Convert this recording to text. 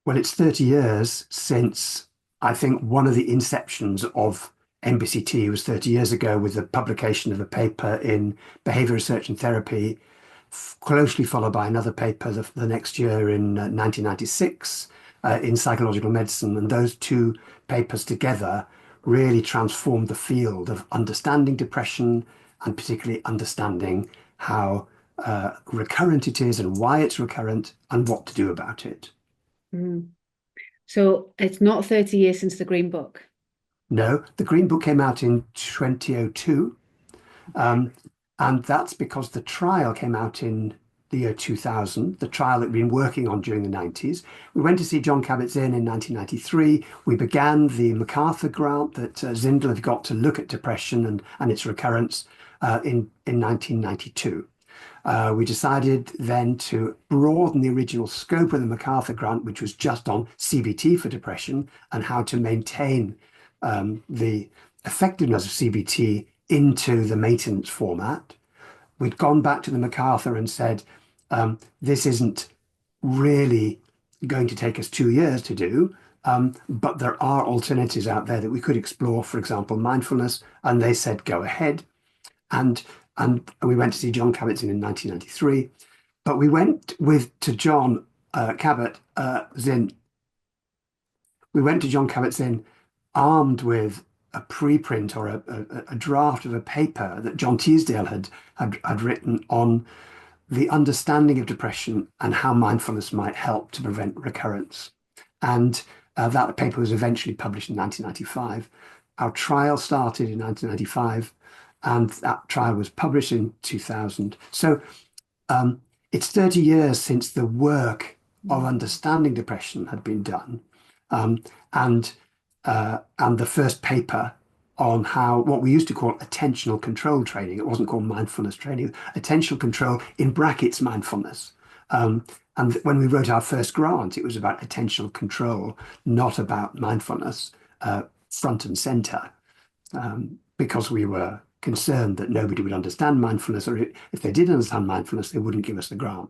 Well, it's 30 years since I think one of the inceptions of MBCT was 30 years ago with the publication of a paper in Behavior Research and Therapy, closely followed by another paper the next year in 1996 in Psychological Medicine. And those two papers together really transformed the field of understanding depression and particularly understanding how recurrent it is and why it's recurrent and what to do about it. Mm. So it's not 30 years since the Green Book. No, the Green Book came out in 2002, um, and that's because the trial came out in the year 2000, the trial that we've been working on during the 90s. We went to see John Kabat-Zinn in 1993. We began the MacArthur grant that Zindler had got to look at depression and its recurrence in 1992. We decided then to broaden the original scope of the MacArthur grant, which was just on CBT for depression and how to maintain the effectiveness of CBT into the maintenance format. We'd gone back to the MacArthur and said, this isn't really going to take us 2 years to do, but there are alternatives out there that we could explore, for example, mindfulness. And they said, go ahead. And we went to see John Kabat-Zinn in 1993. But we went to John Kabat-Zinn. We went to John Kabat-Zinn armed with a preprint or a draft of a paper that John Teasdale had written on the understanding of depression and how mindfulness might help to prevent recurrence. And that paper was eventually published in 1995. Our trial started in 1995, and that trial was published in 2000. So it's 30 years since the work of understanding depression had been done. And the first paper on how what we used to call attentional control training. It wasn't called mindfulness training, attentional control in brackets mindfulness. And when we wrote our first grant, it was about attentional control, not about mindfulness, front and center, because we were concerned that nobody would understand mindfulness, or if they did understand mindfulness, they wouldn't give us the grant.